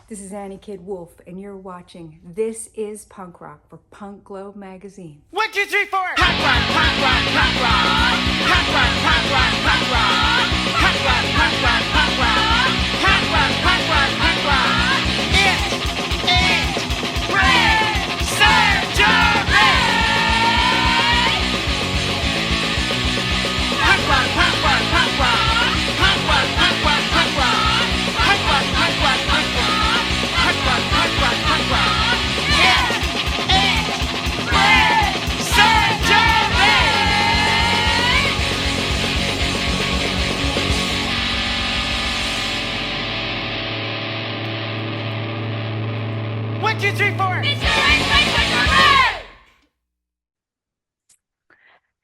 This is Annie Kid Wolf, and you're watching This is Punk Rock for Punk Globe Magazine. One, two, three, four. Punk rock, punk rock, punk rock. Punk rock, punk rock, punk rock. Punk rock, punk rock, punk rock. Punk rock, punk rock, punk rock. It ain't brain surgery. Punk rock, punk rock, punk rock. Punk rock, punk rock, punk rock. Punk rock, punk rock, punk rock. Punk rock, punk rock, punk rock. It ain't brain surgery. One, two, three, four.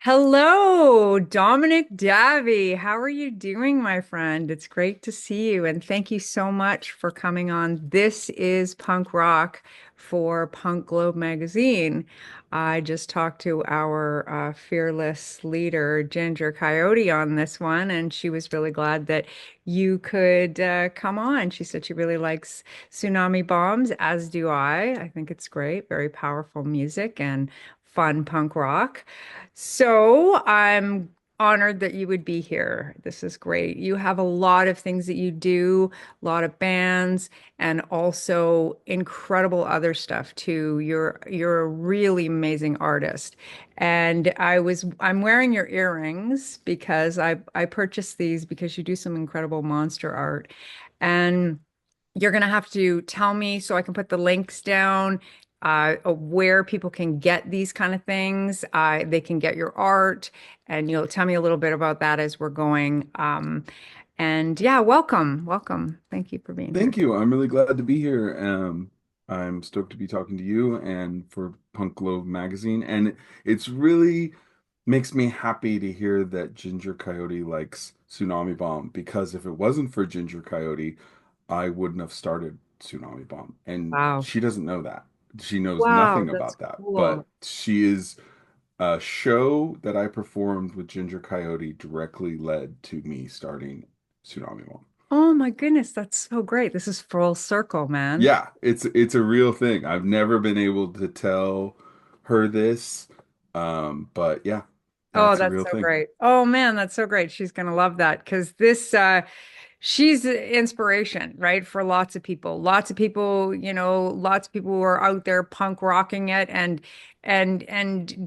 Hello, Dominic Davy. How are you doing, my friend? It's great to see you, and thank you so much for coming on. This is Punk Rock for Punk Globe Magazine. I just talked to our fearless leader, Ginger Coyote, on this one, and she was really glad that you could come on. She said she really likes Tsunami Bombs, as do I. I think it's great, very powerful music and fun punk rock. So I'm honored that you would be here. This is great. You have a lot of things that you do, a lot of bands, and also incredible other stuff too. You're a really amazing artist. And I'm wearing your earrings because I purchased these because you do some incredible monster art. And you're going to have to tell me so I can put the links down of where people can get these kind of things. They can get your art, and you'll tell me a little bit about that as we're going. And yeah, welcome, welcome. Thank you for being here. Thank you. I'm really glad to be here. I'm stoked to be talking to you and for Punk Globe magazine. And it's really makes me happy to hear that Ginger Coyote likes Tsunami Bomb because if it wasn't for Ginger Coyote, I wouldn't have started Tsunami Bomb. And Wow. she doesn't know that. She knows Wow, nothing that's about that. cool. But she is a show that I performed with Ginger Coyote directly led to me starting Tsunami Bomb. Oh my goodness, that's so great. This is full circle, man. Yeah, it's a real thing. I've never been able to tell her this, but yeah, Oh, that's a that's real so thing. great. Oh man, that's so great. She's gonna love that because she's an inspiration, right? For lots of people. Lots of people, lots of people who are out there punk rocking it and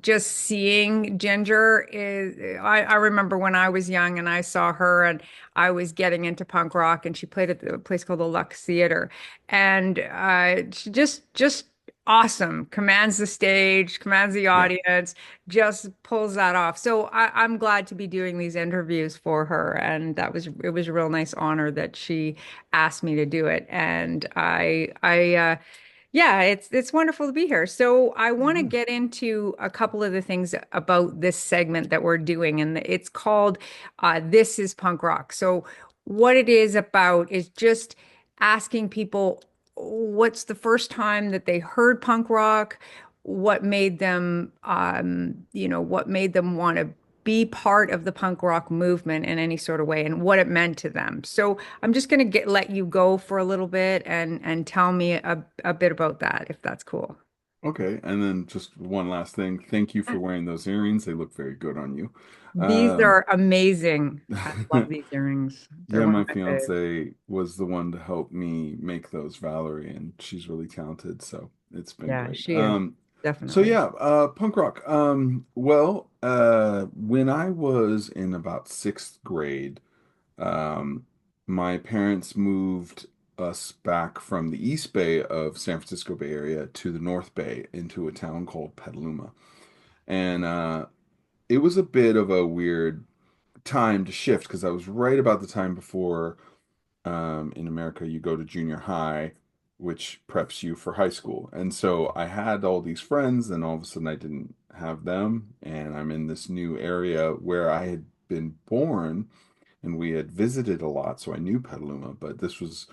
just seeing Ginger is I remember when I was young and I saw her and I was getting into punk rock and she played at a place called the Lux Theater. And she just awesome, commands the stage, commands the Yeah. audience, just pulls that off. So I'm glad to be doing these interviews for her, and it was a real nice honor that she asked me to do it. And yeah, it's wonderful to be here. So I want to Mhm. get into a couple of the things about this segment that we're doing, and it's called "This is Punk Rock." So what it is about is just asking people what's the first time that they heard punk rock, what made them, what made them want to be part of the punk rock movement in any sort of way and what it meant to them. So I'm just going to let you go for a little bit and tell me a bit about that, if that's cool. Okay, and then just one last thing. Thank you for wearing those earrings. They look very good on you. These Um, are amazing. I love these earrings. They're yeah, one of my my faves. fiance was the one to help me make those, Valerie, and she's really talented, so it's been Yeah, great. she is So definitely. yeah, punk rock. When I was in about sixth grade, Um, my parents moved us back from the East Bay of San Francisco Bay Area to the North Bay into a town called Petaluma. And it was a bit of a weird time to shift because I was right about the time before in America you go to junior high, which preps you for high school. And so I had all these friends, and all of a sudden I didn't have them. And I'm in this new area where I had been born and we had visited a lot, so I knew Petaluma, but this was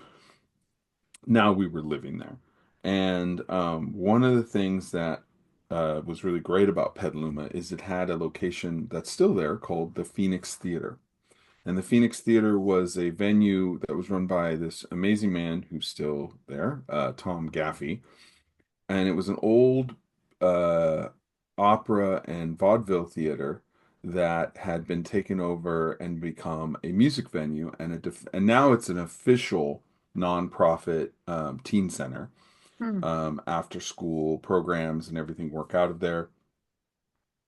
now we were living there. And one of the things that was really great about Petaluma is it had a location that's still there called the Phoenix Theater. And the Phoenix Theater was a venue that was run by this amazing man who's still there, Tom Gaffey. And it was an old uh, opera and vaudeville theater that had been taken over and become a music venue, and and now it's an official nonprofit teen center. Hmm. After school programs and everything work out of there.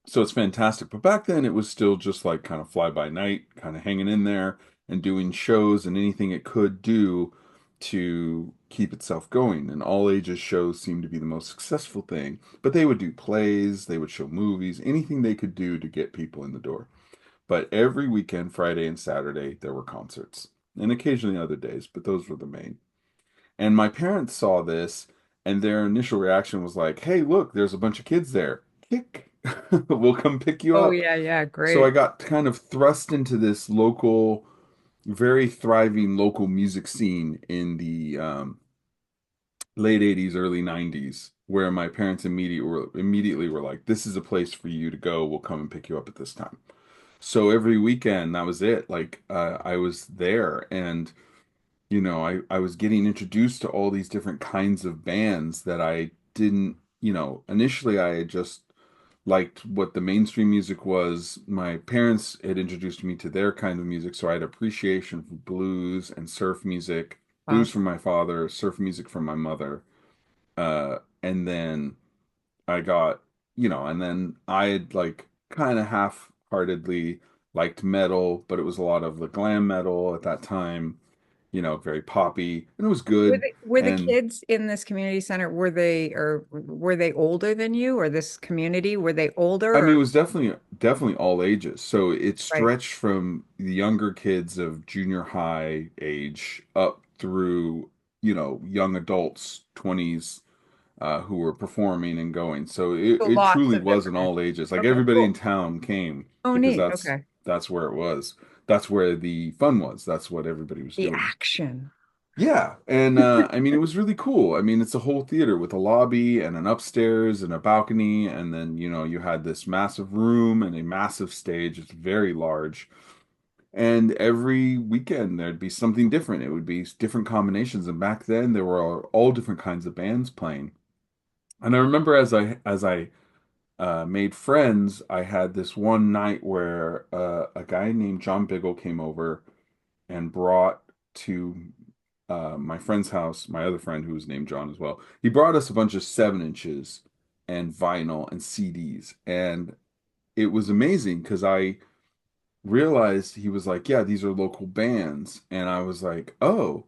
So it's fantastic. But back then it was still just like kind of fly by night, kind of hanging in there and doing shows and anything it could do to keep itself going. And all ages shows seemed to be the most successful thing. But they would do plays, they would show movies, anything they could do to get people in the door. But every weekend, Friday and Saturday, there were concerts. And occasionally other days, but those were the main. And my parents saw this, and their initial reaction was like, "Hey, look, there's a bunch of kids there. Kick. We'll come pick you Oh up." yeah, yeah, So I great. got kind of thrust into this local, very thriving local music scene in the late 80s, early 90s, where my parents immediately were like, "This is a place for you to go. We'll come and pick you up at this time." So every weekend, that was it. Like I was there, and I was getting introduced to all these different kinds of bands that I didn't, initially I had just liked what the mainstream music was. My parents had introduced me to their kind of music, so I had appreciation for blues and surf music, blues from Awesome. my father, surf music from my mother. And then I got, and then I had like kind of half-heartedly liked metal, but it was a lot of the glam metal at that time, very poppy, and it was Were good. the And kids in this community center, were they older than you or this community? Were they I older mean, it or was definitely all ages. So it right? stretched from the younger kids of junior high age up through, young adults, 20s, who were performing and going. So it, So it lots truly of was an different. all ages. Like Okay, everybody in cool. town came Oh, because neat. that's Okay. that's where it was. That's where the fun was. That's what everybody was The doing. action. Yeah, and I mean it was really cool. I mean it's a whole theater with a lobby and an upstairs and a balcony, and then you had this massive room and a massive stage. It's very large. And every weekend there'd be something different. It would be different combinations. And back then there were all different kinds of bands playing. And I remember as I made friends, I had this one night where a guy named John Biggle came over and brought to my friend's house, my other friend who was named John as well. He brought us a bunch of 7 inches and vinyl and CDs. And it was amazing because I realized he was like, "Yeah, these are local bands." And I was like, "Oh,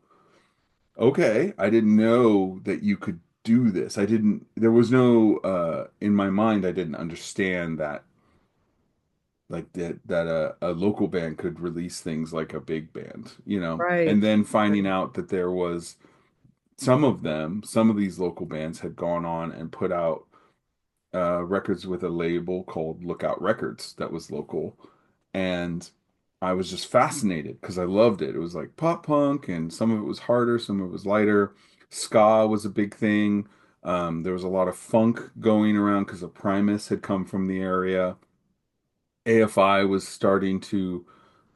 okay. I didn't know that you could do this. There was no, in my mind, I didn't understand that like that a local band could release things like a big band, and Right. then finding Right. out that there was some of these local bands had gone on and put out records with a label called Lookout Records that was local, and I was just fascinated because I loved it. It was like pop punk, and some of it was harder, some of it was lighter. Ska was a big thing. There was a lot of funk going around because the Primus had come from the area. AFI was starting to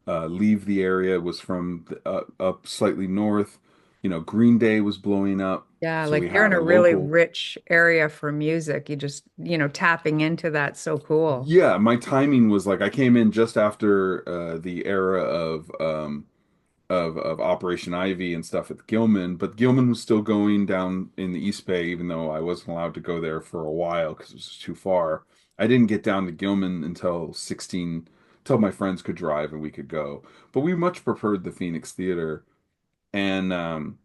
leave the area, was from up slightly north. Green Day was blowing up. Yeah, So like we you're in had a a really local. rich area for music. You just, tapping into that so cool. Yeah, my timing was like I came in just after the era of Operation Ivy and stuff at Gilman, but Gilman was still going down in the East Bay, even though I wasn't allowed to go there for a while because it was too far. I didn't get down to Gilman until 16, until my friends could drive and we could go. But we much preferred the Phoenix Theater. And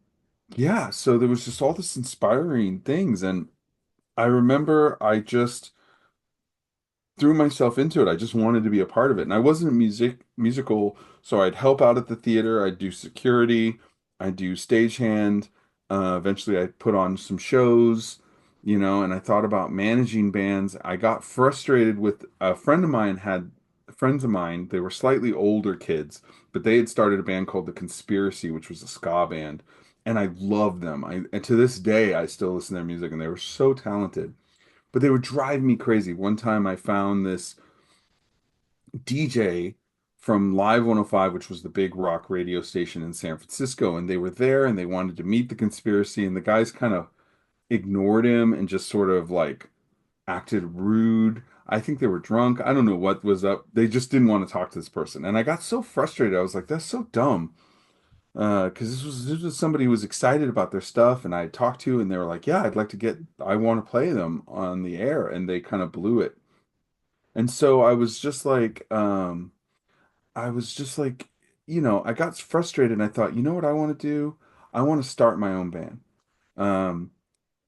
yeah, so there was just all this inspiring things. And I remember I just threw myself into it. I just wanted to be a part of it. And I wasn't musical, so I'd help out at the theater, I'd do security, I'd do stagehand. Eventually I'd put on some shows, and I thought about managing bands. I got frustrated with a friend of mine had friends of mine, they were slightly older kids, but they had started a band called The Conspiracy, which was a ska band. And I loved them. And to this day, I still listen to their music, and they were so talented, but they would drive me crazy. One time I found this DJ from Live 105, which was the big rock radio station in San Francisco, and they were there and they wanted to meet the conspiracy, and the guys kind of ignored him and just sort of like acted rude. I think they were drunk. I don't know what was up. They just didn't want to talk to this person. And I got so frustrated. I was like, that's so dumb. Because this was somebody who was excited about their stuff, and I talked to, and they were like, "Yeah, I want to play them on the air," and they kind of blew it. And so I was just like, I got frustrated, and I thought, you know what I want to do? I want to start my own band. Um,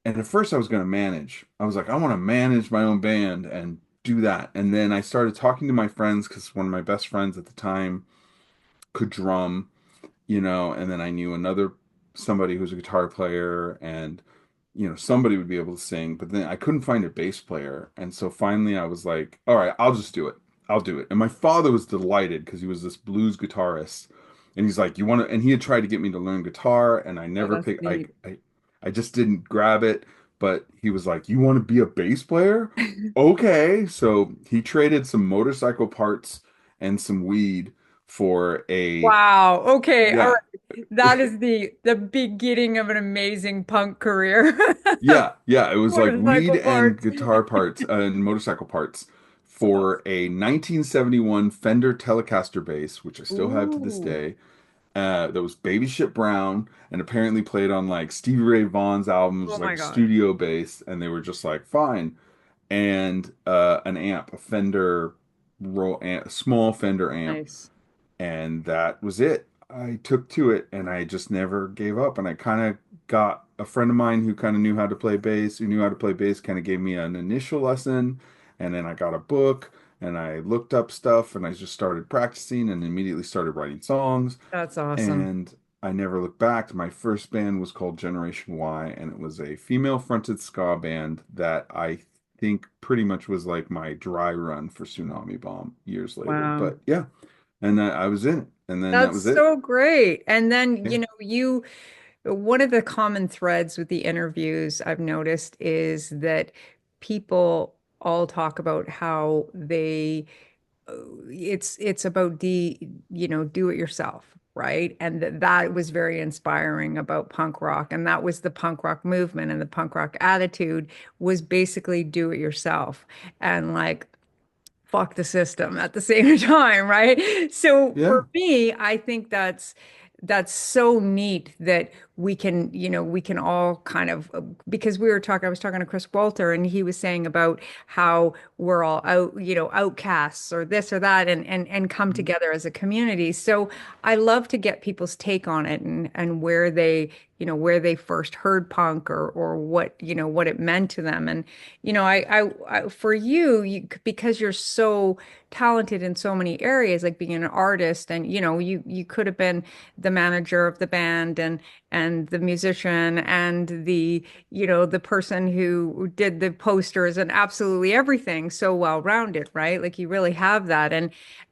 and at first I was going to manage. I was like, I want to manage my own band and do that. And then I started talking to my friends because one of my best friends at the time could drum, and then I knew somebody who was a guitar player, and somebody would be able to sing, but then I couldn't find a bass player. And so finally I was like, all right, I'll just do it. I'll do it. And my father was delighted because he was this blues guitarist. And he's like, you want to, and he had tried to get me to learn guitar, and I Oh, never that's picked, neat. I just didn't grab it. But he was like, you want to be a bass player? Okay. So he traded some motorcycle parts and some weed for Wow. Okay. All yeah. right. That is the beginning of an amazing punk career. Yeah, yeah, it was like weed Motorcycle and parts. guitar parts and motorcycle parts Awesome. for a 1971 Fender Telecaster bass, which I still have to this Ooh. day. That was Baby Shit Brown, and apparently played on like Stevie Ray Vaughan's Oh albums, like my a God. studio bass, and they were just like fine. And an amp, a Fender a small Fender amp, Nice. and that was it. I took to it and I just never gave up. And I kind of got a friend of mine who kind of knew how to play bass, who knew how to play bass, kind of gave me an initial lesson. And then I got a book and I looked up stuff and I just started practicing and immediately started writing songs. That's awesome. And I never looked back. My first band was called Generation Y, and it was a female fronted ska band that I think pretty much was like my dry run for Tsunami Bomb years later. Wow. But yeah, and I was in it, and then that That's was it. so great. And then, Yeah. one of the common threads with the interviews I've noticed is that people all talk about how it's about do it yourself, right? And that was very inspiring about punk rock. And that was the punk rock movement, and the punk rock attitude was basically do it yourself. And like fuck the system at the same time, right? So Yeah. for me, I think that's so neat that we can all kind of because I was talking to Chris Walter, and he was saying about how we're all outcasts or this or that, and come Mhm. together as a community. So I love to get people's take on it, and where they first heard punk, or what it meant to them. And for you, because you're so talented in so many areas, like being an artist, and you could have been the manager of the band, and the musician, and the person who did the posters, and absolutely everything, so well rounded, right? Like you really have that.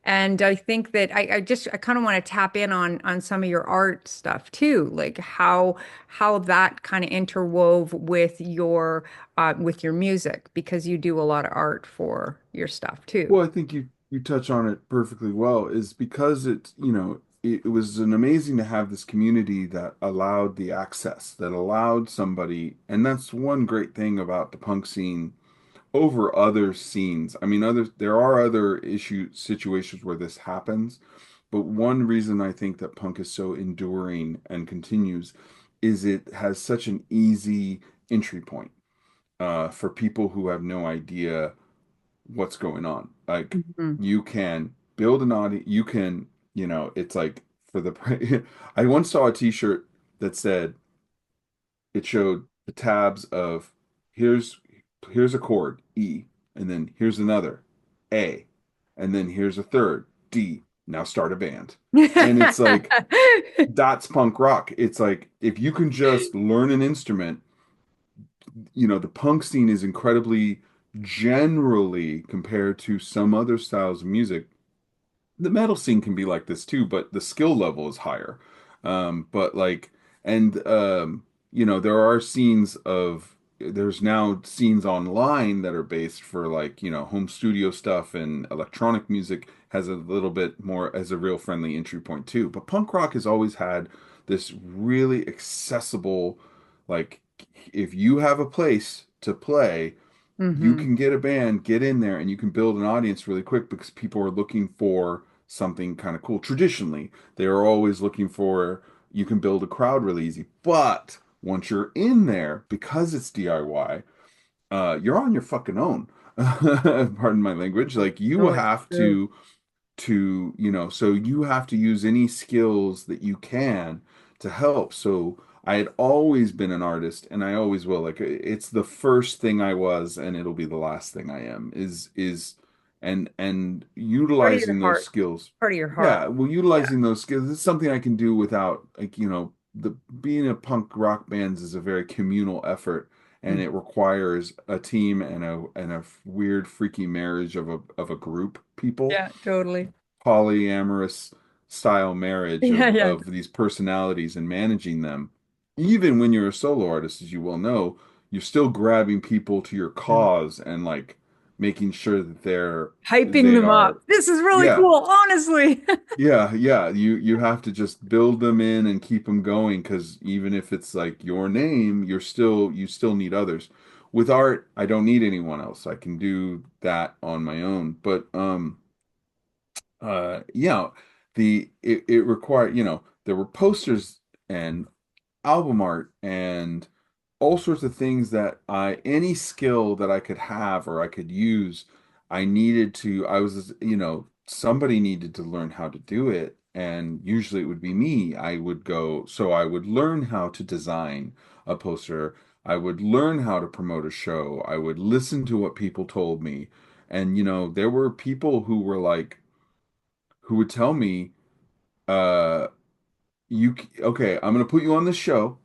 And I think that I kind of want to tap in on some of your art stuff too, like how that kind of interwove with your music, because you do a lot of art for your stuff too. Well, I think you touch on it perfectly well, is because it was an amazing to have this community that allowed the access, that allowed somebody, and that's one great thing about the punk scene over other scenes. I mean, there are other situations where this happens, but one reason I think that punk is so enduring and continues is it has such an easy entry point for people who have no idea what's going on. Like Mhm. you can build an audience, it's like for the I once saw a t-shirt that said it showed the tabs of here's here's a chord E, and then here's another A, and then here's a third D. Now start a band. And it's like that's punk rock. It's like if you can just learn an instrument, the punk scene is incredibly generally compared to some other styles of music. The metal scene can be like this too, but the skill level is higher. But like, and there are scenes of there's now scenes online that are based for like, home studio stuff, and electronic music has a little bit more as a real friendly entry point too. But punk rock has always had this really accessible, like, if you have a place to play, you Hmm. can get a band, get in there, and you can build an audience really quick because people are looking for something kind of cool. Traditionally, they are always looking for, you can build a crowd really easy. But once you're in there, because it's DIY, you're on your fucking own. Pardon my language. Like, you Oh, it's have true. so you have to use any skills that you can to help. So I had always been an artist, and I always will. Like, it's the first thing I was, and it'll be the last thing I am, and Part of your utilizing those heart. skills. Part of your heart. Yeah, well, Yeah. utilizing those skills, it's something I can do without, like, the being a punk rock bands is a very communal effort, and Mm. it requires a team and a weird freaky marriage of a group people, Yeah, totally. polyamorous style marriage Yeah, yeah. of these personalities and managing them. Even when you're a solo artist, as you well know, you're still grabbing people to your Mm. cause and like making sure that Hyping they them are, up. This is really yeah, cool, honestly. yeah. You have to just build them in and keep them going, because even if it's like your name, you still need others. With art, I don't need anyone else. I can do that on my own. But yeah, it required, there were posters and album art and all sorts of things that any skill that I could have or I could use, I was, somebody needed to learn how to do it. And usually it would be me. So I would learn how to design a poster. I would learn how to promote a show. I would listen to what people told me. And, there were people who would tell me, uh, okay, I'm gonna put you on the show.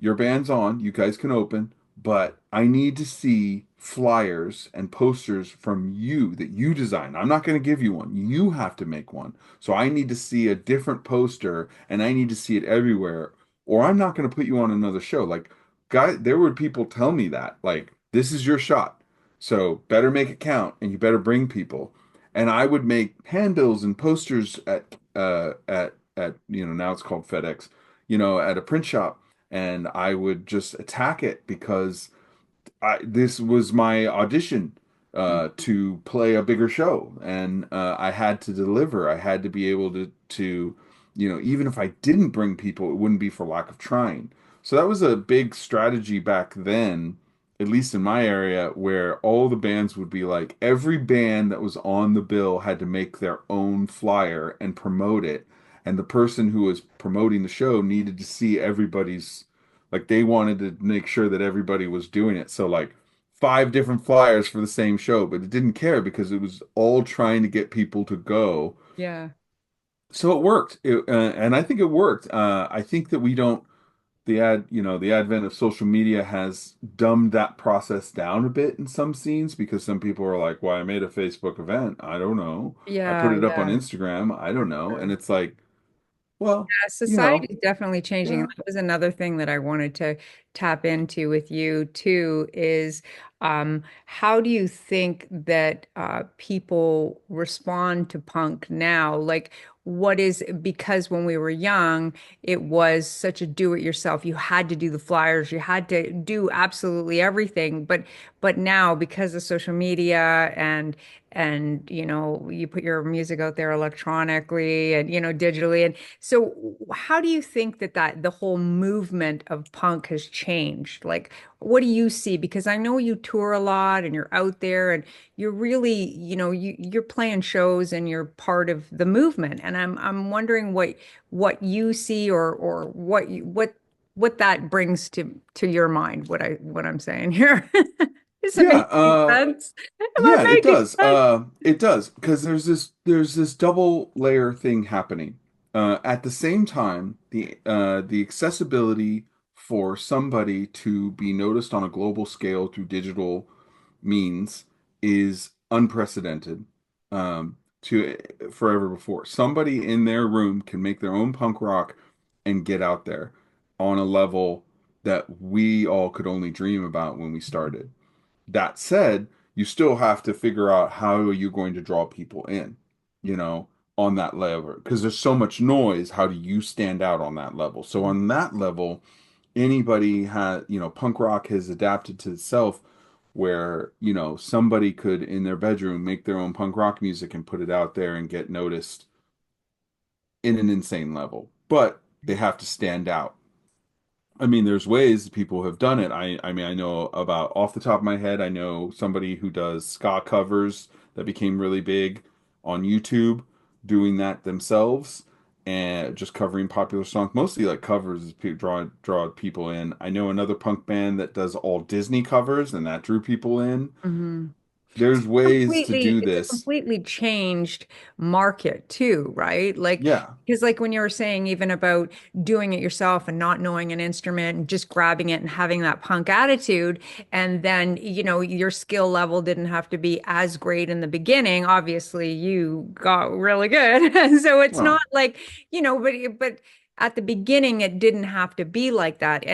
Your band's on. You guys can open, but I need to see flyers and posters from you that you design. I'm not gonna give you one. You have to make one. So I need to see a different poster, and I need to see it everywhere, or I'm not gonna put you on another show. Like, there were people tell me that, like, this is your shot. So better make it count, and you better bring people. And I would make handbills and posters at now it's called FedEx, at a print shop, and I would just attack it because this was my audition to play a bigger show, and I had to deliver. I had to be able to even if I didn't bring people, it wouldn't be for lack of trying. So that was a big strategy back then, at least in my area, where all the bands would be like, every band that was on the bill had to make their own flyer and promote it. And the person who was promoting the show needed to see everybody's, like, they wanted to make sure that everybody was doing it. So like five different flyers for the same show, but it didn't care because it was all trying to get people to go. Yeah. So it worked. And I think it worked. I think that we don't, the advent of social media has dumbed that process down a bit in some scenes, because some people are like, well, I made a Facebook event. I don't know. I put Yeah, it up on yeah. Instagram. I don't know. And it's like, well, Society is definitely changing. yeah. That was another thing that I wanted to tap into with you too, is how do you think that people respond to punk now? Like, what is, because when we were young, it was such a do it yourself. You had to do the flyers, you had to do absolutely everything. But now, because of social media and you put your music out there electronically and digitally, and so how do you think that the whole movement of punk has changed? Like, what do you see? Because I know you tour a lot and you're out there and you're really, you're playing shows and you're part of the movement. And I'm wondering what you see, or what that brings to your mind, what I'm saying here. Does it Yeah, make any sense? Am I yeah, it making does. sense? It does, because there's this double layer thing happening. At the same time, the accessibility for somebody to be noticed on a global scale through digital means is unprecedented, to forever before. Somebody in their room can make their own punk rock and get out there on a level. that we all could only dream about when we started. That said, you still have to figure out how are you going to draw people in, you know, on that level. Because there's so much noise. How do you stand out on that level? So Mhm. on that level, anybody has, punk rock has adapted to itself where, somebody could in their bedroom make their own punk rock music and put it out there and get noticed in an insane level. But they have to stand out. I mean, there's ways people have done it. I mean, I know about off the top of my head, I know somebody who does ska covers that became really big on YouTube, doing that themselves and just covering popular songs, mostly like covers, draw people in. I know another punk band that does all Disney covers, and that drew people in. Mhm. There's ways to Completely, do it's a this. completely changed market too, right? Like, Yeah. because like when you were saying even about doing it yourself and not knowing an instrument and just grabbing it and having that punk attitude, and then, your skill level didn't have to be as great in the beginning. Obviously, you got really good. And so it's not Well, like, but at the beginning it didn't have to be like that.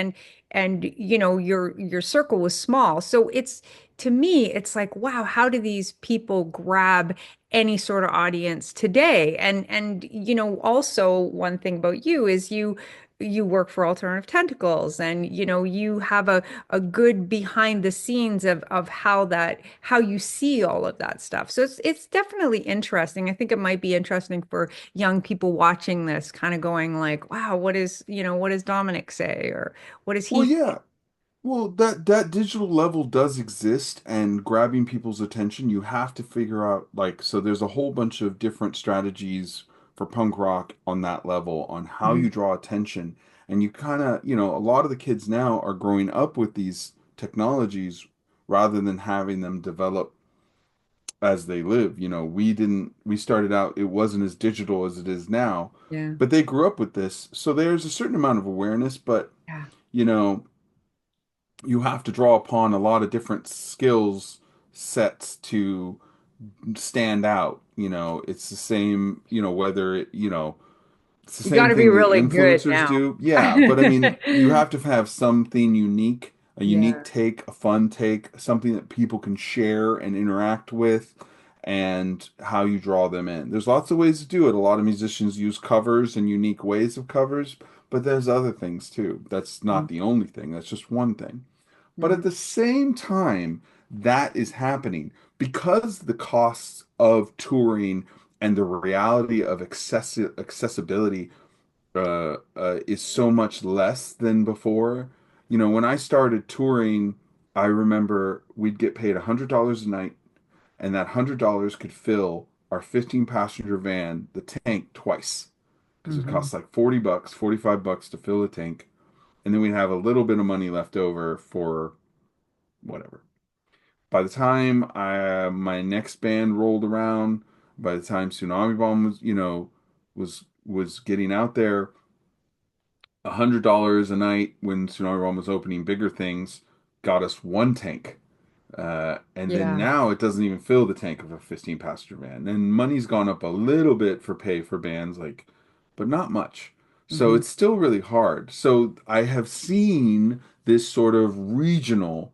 And your circle was small. So it's to me, it's like, wow, how do these people grab any sort of audience today? And also one thing about you is you work for Alternative Tentacles, and you have a good behind the scenes of how you see all of that stuff. So it's definitely interesting. I think it might be interesting for young people watching this, kind of going like, wow, what does Dominic say, or what does well, he yeah. Well, that digital level does exist, and grabbing people's attention, you have to figure out like so there's a whole bunch of different strategies for punk rock on that level on how think? you draw attention. And you kind of, a lot of the kids now are growing up with these technologies rather than having them develop as they live. We started out, it wasn't as digital as it is now, Yeah. but they grew up with this. So there's a certain amount of awareness, but Yeah. you know, you have to draw upon a lot of different skills sets to stand out. It's the same, whether it's the You got same to be thing the really good influencers now. do. Yeah, but I mean, you have to have something unique, a unique Yeah. take, a fun take, something that people can share and interact with, and how you draw them in. There's lots of ways to do it. A lot of musicians use covers and unique ways of covers, but there's other things too. That's not the only thing. That's just one thing. But Mhm. at the same time, that is happening because the costs of touring and the reality of accessibility is so much less than before. When I started touring, I remember we'd get paid $100 a night, and that $100 could fill our 15 passenger van, the tank, twice because it Mhm. costs like 40 bucks, 45 bucks to fill the tank. And then we'd have a little bit of money left over for whatever. By the time my next band rolled around, by the time Tsunami Bomb was getting out there, $100 a night when Tsunami Bomb was opening bigger things got us one tank. And then Yeah. now it doesn't even fill the tank of a 15 passenger van. And money's gone up a little bit for pay for bands, like, but not much. So Mhm. it's still really hard. So I have seen this sort of regional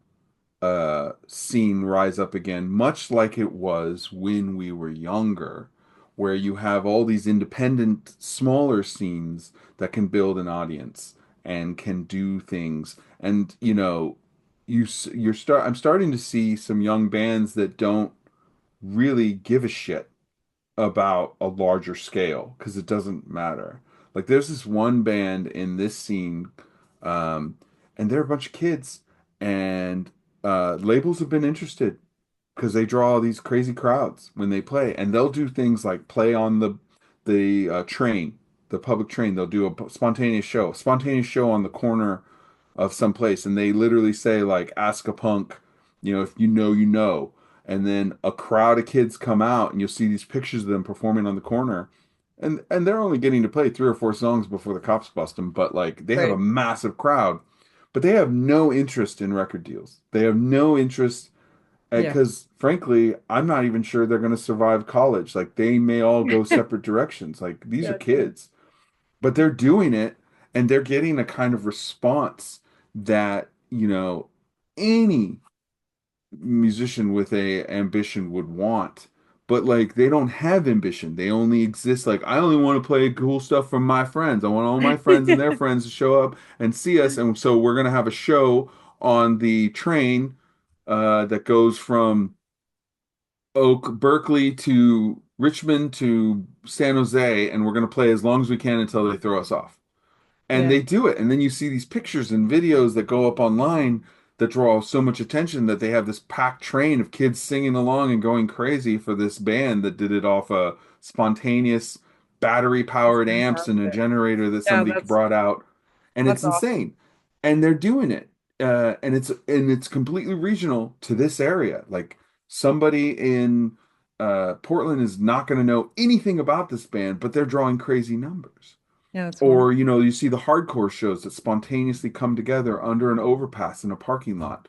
scene rise up again, much like it was when we were younger, where you have all these independent, smaller scenes that can build an audience and can do things. And I'm starting to see some young bands that don't really give a shit about a larger scale because it doesn't matter. Like there's this one band in this scene, um, and they're a bunch of kids, and labels have been interested because they draw these crazy crowds when they play, and they'll do things like play on the train, the public train. They'll do a spontaneous show on the corner of some place, and they literally say like, "Ask a punk, if you know, you know." And then a crowd of kids come out, and you'll see these pictures of them performing on the corner, and they're only getting to play 3 or 4 songs before the cops bust them, but like they have a Right. massive crowd, but they have no interest in record deals. They have no interest Yeah. because frankly, I'm not even sure they're going to survive college. Like they may all go separate directions. Like these are Yeah, true. kids, but they're doing it and they're getting a kind of response that, any musician with a ambition would want. But like they don't have ambition. They only exist like I only want to play cool stuff from my friends. I want all my friends and their friends to show up and see us. And so we're gonna have a show on the train that goes from Berkeley to Richmond to San Jose, and we're gonna play as long as we can until they throw us off. And Yeah. they do it. And then you see these pictures and videos that go up online that draw so much attention that they have this packed train of kids singing along and going crazy for this band that did it off a spontaneous battery That's powered amps and a fantastic. generator that Yeah, somebody brought out. And that's it's awesome. insane. And they're doing it. And it's completely regional to this area. Like somebody in Portland is not going to know anything about this band, but they're drawing crazy numbers. Yeah, that's Or, wonderful. you see the hardcore shows that spontaneously come together under an overpass in a parking lot.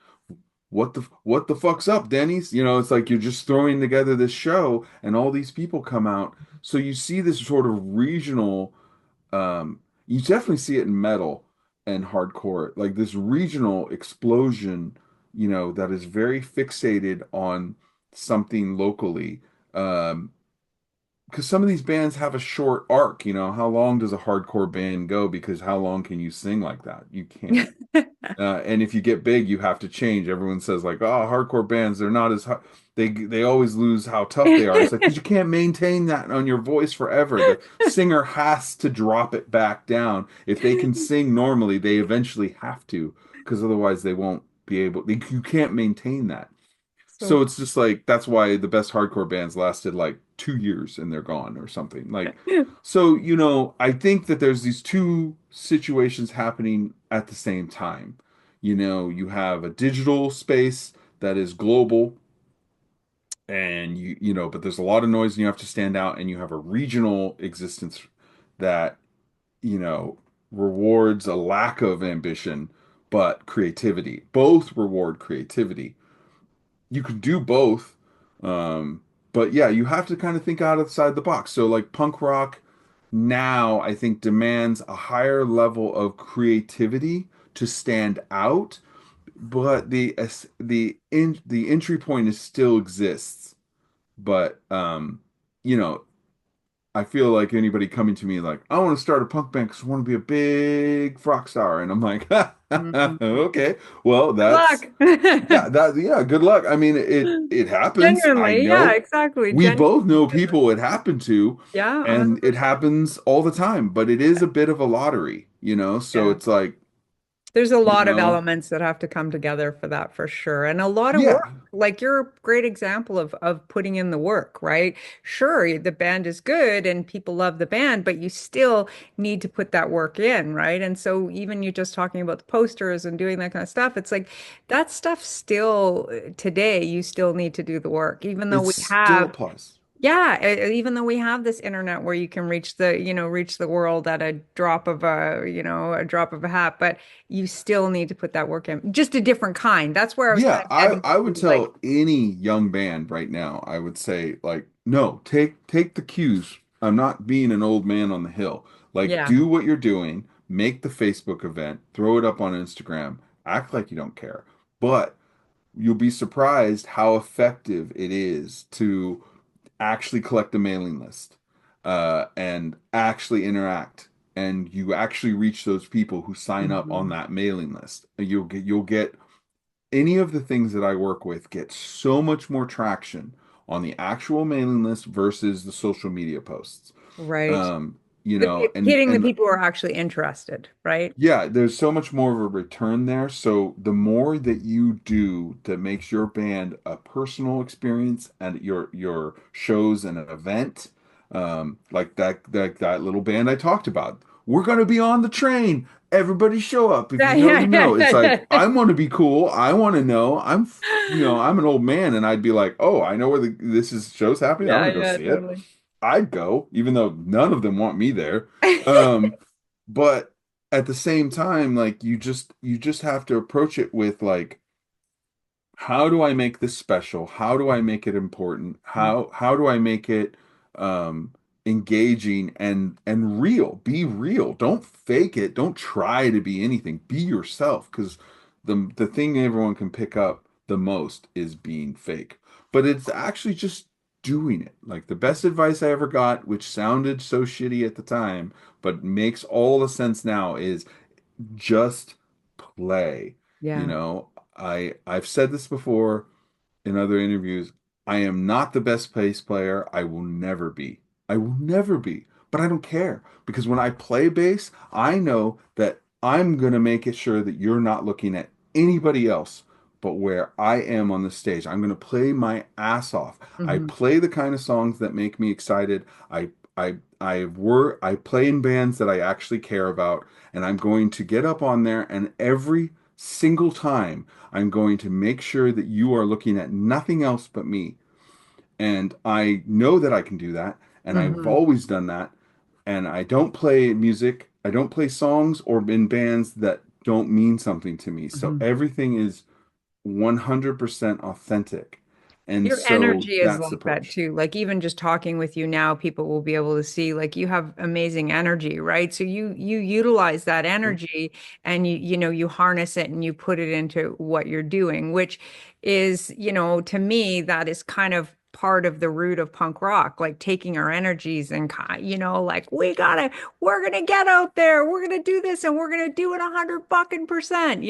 What the fuck's up, Denny's? It's like you're just throwing together this show and all these people come out. So you see this sort of regional, you definitely see it in metal and hardcore, like this regional explosion, that is very fixated on something locally. Um, because some of these bands have a short arc, how long does a hardcore band go? Because how long can you sing like that? You can't. And if you get big, you have to change. Everyone says like, oh, hardcore bands, they're not as hard. They always lose how tough they are. It's like because you can't maintain that on your voice forever. The singer has to drop it back down. If they can sing normally, they eventually have to, because otherwise they won't be able. You can't maintain that. So So it's just like that's why the best hardcore bands lasted like 2 years and they're gone or something. Like, so I think that there's these two situations happening at the same time. You have a digital space that is global, and but there's a lot of noise and you have to stand out, and you have a regional existence that you know rewards a lack of ambition but creativity. Both reward creativity. You can do both. But yeah, you have to kind of think outside the box. So like punk rock now, I think demands a higher level of creativity to stand out, but the entry point is still exists. But you know, I feel like anybody coming to me like, I want to start a punk band because I want to be a big rock star, and I'm like, Mhm. okay, well, Good that's luck. yeah, good luck. I mean, it happens. I Genuinely, yeah, know exactly. we both Genuinely. know people it happened to, Yeah, and it 100%. happens all the time, but it is a bit of a lottery. So Yeah. it's like, There's a you lot of know, elements that have to come together for that for sure. And a lot of yeah, work. Like you're a great example of putting in the work, right? Sure, the band is good and people love the band, but you still need to put that work in, right? And so even you just talking about the posters and doing that kind of stuff, it's like that stuff still today, you still need to do the work, even though it we still have applies. yeah, even though we have this internet where you can reach the world at a drop of a drop of a hat, but you still need to put that work in. Just a different kind. That's where I was kind Yeah, of I getting I would to, like, tell any young band right now, I would say like, no, take the cues. I'm not being an old man on the hill. Like, yeah, do what you're doing, make the Facebook event, throw it up on Instagram, act like you don't care. But you'll be surprised how effective it is to actually collect a mailing list, and actually interact. And you actually reach those people who sign up on Mhm. that mailing list. You'll get any of the things that I work with get so much more traction on the actual mailing list versus the social media posts. Right. Um, and Hitting the and people who are actually interested, right? yeah, there's so much more of a return there. So the more that you do that makes your band a personal experience and your shows and an event, like that little band I talked about. We're gonna be on the train. Everybody show up. If Yeah, you know, yeah, you yeah, know. It's like yeah. I want to be cool. I want to know. I'm an old man, and I'd be like, oh, I know where this is show's happening. I'm Yeah, gonna go yeah, see it. totally. I'd go, even though none of them want me there. Um, but at the same time, like you just have to approach it with like, how do I make this special? How do I make it important? How do I make it engaging and real. Be real. Don't fake it. Don't try to be anything. Be yourself, because the thing everyone can pick up the most is being fake. But it's actually just doing it. Like the best advice I ever got, which sounded so shitty at the time, but makes all the sense now, is just play. You Yeah. know, I've said this before in other interviews. I am not the best bass player. I will never be. I will never be. But I don't care, because when I play bass, I know that I'm going to make it sure that you're not looking at anybody else but where I am on the stage. I'm going to play my ass off. I Hmm. play the kind of songs that make me excited. I play in bands that I actually care about, and I'm going to get up on there, and every single time I'm going to make sure that you are looking at nothing else but me. And I know that I can do that, and I've Hmm. always done that. And I don't play music, I don't play songs or in bands that don't mean something to me. So Hmm. everything is 100% authentic. And Your so energy is that's the like that approach. too. Like even just talking with you now, people will be able to see like you have amazing energy, right? So you utilize that energy and you harness it and you put it into what you're doing, which is, to me, that is kind of part of the root of punk rock, like taking our energies and like we're gonna get out there, we're gonna do this and we're gonna do it 100 fucking %,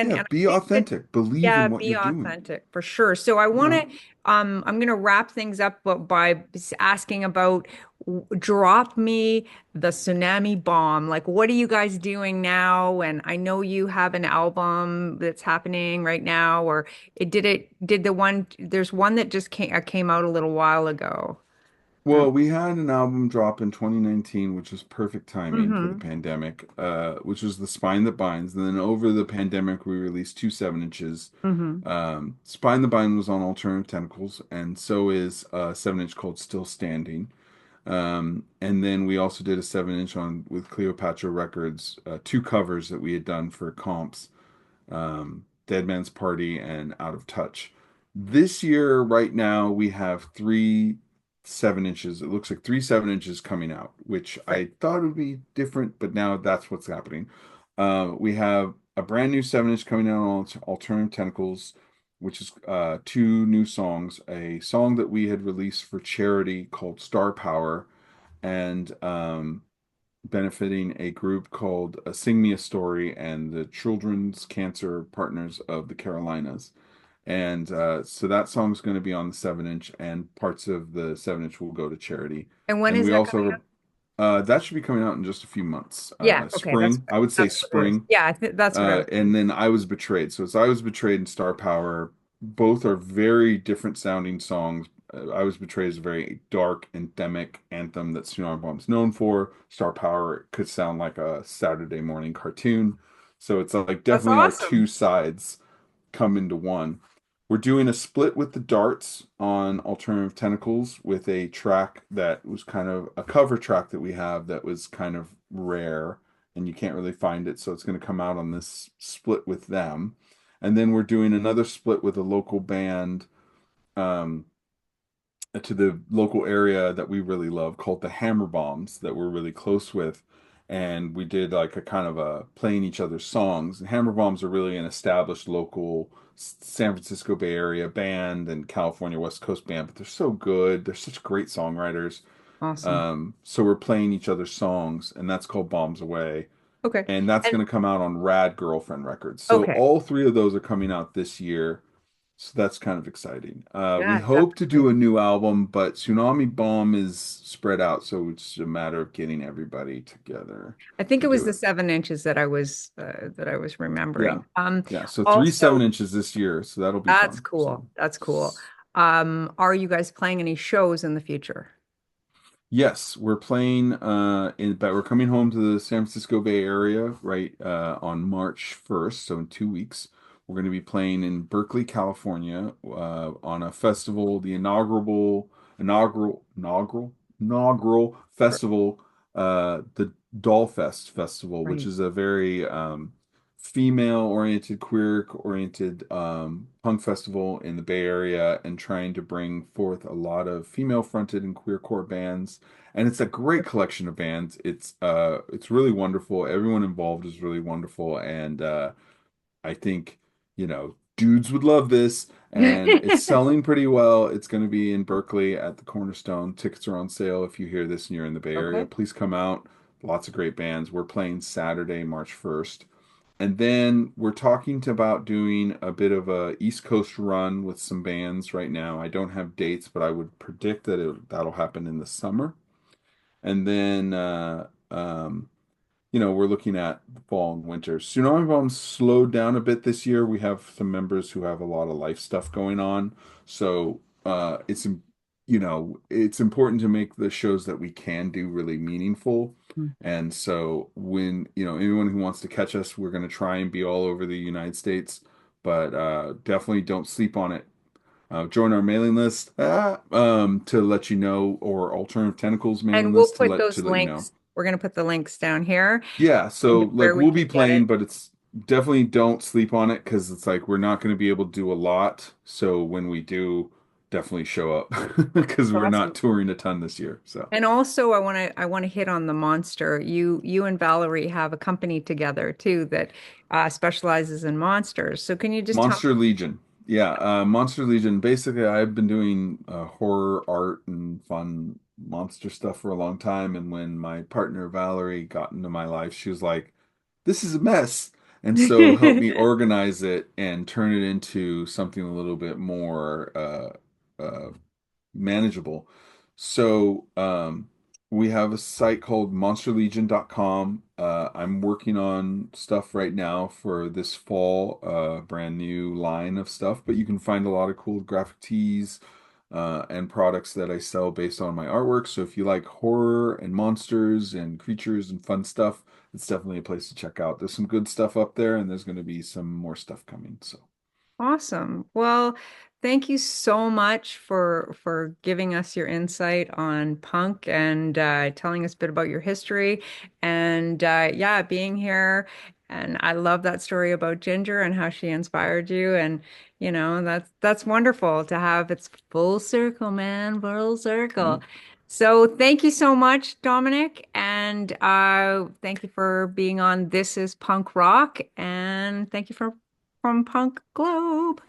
Yeah, and I be think that authentic. Believe yeah, in what be you're doing. authentic for sure. So I You want know? to, I'm going to wrap things up by asking about drop me the tsunami bomb. Like, what are you guys doing now? And I know you have an album that's happening right now, or did there's one that just came out a little while ago. Well, we had an album drop in 2019, which was perfect timing for the Mm-hmm. pandemic, which was The Spine That Binds. And then over the pandemic, we released two 7 inches. Mm-hmm. Spine That Binds was on Alternative Tentacles, and so is a 7 inch called Still Standing. And then we also did a 7 inch on with Cleopatra Records, two covers that we had done for comps, Dead Man's Party and Out of Touch. This year, right now, we have three 7 inches. It looks like three 7 inches coming out, which Right. I thought would be different, but now that's what's happening. We have a brand new 7 inch coming out on Alternative Tentacles, which is two new songs. A song that we had released for charity called Star Power, and benefiting a group called Sing Me a Story and the Children's Cancer Partners of the Carolinas. And so that song's going to be on the 7 inch, and parts of the 7 inch will go to charity. And when And is we that also coming have up? that should be coming out in just a few months. Yeah. Okay. Spring, I would say That's what it was. spring. Yeah. That's what I was And thinking. then I Was Betrayed. So it's I Was Betrayed and Star Power. Both are very different sounding songs. I Was Betrayed is a very dark, anthemic anthem that Tsunami Bomb's known for. Star Power could sound like a Saturday morning cartoon. So it's like That's definitely our two awesome. sides come into one. We're doing a split with the Darts on Alternative Tentacles with a track that was kind of a cover track that we have that was kind of rare and you can't really find it. So it's going to come out on this split with them. And then we're doing another split with a local band, um, to the local area that we really love called the Hammer Bombs that we're really close with. And we did like a kind of a playing each other's songs. And Hammer Bombs are really an established local San Francisco Bay Area band and California West Coast band, but they're so good. They're such great songwriters. Awesome. So we're playing each other's songs, and that's called Bombs Away. Okay. And that's And going to come out on Rad Girlfriend Records. So okay. all three of those are coming out this year. So that's kind of exciting. We Yeah, hope to do definitely. a new album, but Tsunami Bomb is spread out, so it's a matter of getting everybody together I think to it was do the it. 7 inches that I was Yeah. remembering. Yeah. So three seven Also, inches this year, so that'll be that's fun. cool. So That's cool. Are you guys playing any shows in the future? yes, we're playing but we're coming home to the San Francisco Bay Area right on March 1st, so in 2 weeks. We're going to be playing in Berkeley, California, on a festival, the inaugural festival, the Doll Fest Festival, which Right. is a very female-oriented, queer-oriented punk festival in the Bay Area and trying to bring forth a lot of female-fronted and queercore bands. And it's a great collection of bands. It's really wonderful. Everyone involved is really wonderful, and I think, dudes would love this. And it's selling pretty well. It's going to be in Berkeley at the Cornerstone. Tickets are on sale. If you hear this and you're in the Bay Area, Okay. please come out. Lots of great bands. We're playing Saturday, March 1st. And then we're talking about doing a bit of a East Coast run with some bands right now. I don't have dates, but I would predict that that'll happen in the summer. And then we're looking at the fall and winter. Tsunami slowed down a bit this year. We have some members who have a lot of life stuff going on. So it's important to make the shows that we can do really meaningful. And so when, anyone who wants to catch us, we're going to try and be all over the United States, but definitely don't sleep on it. Join our mailing list to let you know, or Alternative Tentacles And mailing we'll list put to those let you know. links. We're going to put the links down here Yeah, so and like where we we'll can be get it. playing, but it's definitely don't sleep on it because it's like we're not going to be able to do a lot. So when we do, definitely show up because we're not Awesome. touring a ton this year. So And also I want to hit on the monster. You and Valerie have a company together too that specializes in monsters. So can you just tell Monster Legion. Yeah, Monster Legion. Basically, I've been doing horror art and fun monster stuff for a long time. And when my partner Valerie got into my life, she was like, "This is a mess." And so helped me me? organize it and turn it into something a little bit more manageable. So we have a site called monsterlegion.com. I'm working on stuff right now for this fall, brand new line of stuff, but you can find a lot of cool graphic tees and products that I sell based on my artwork. So if you like horror and monsters and creatures and fun stuff, it's definitely a place to check out. There's some good stuff up there, and there's going to be some more stuff coming. So, Awesome. Well, thank you so much for giving us your insight on punk and telling us a bit about your history and yeah, being here. And I love that story about Ginger and how she inspired you. And that's wonderful to have. It's full circle, man, full circle. yeah. So thank you so much, Dominic, and thank you for being on This is Punk Rock, and thank you for from Punk Globe.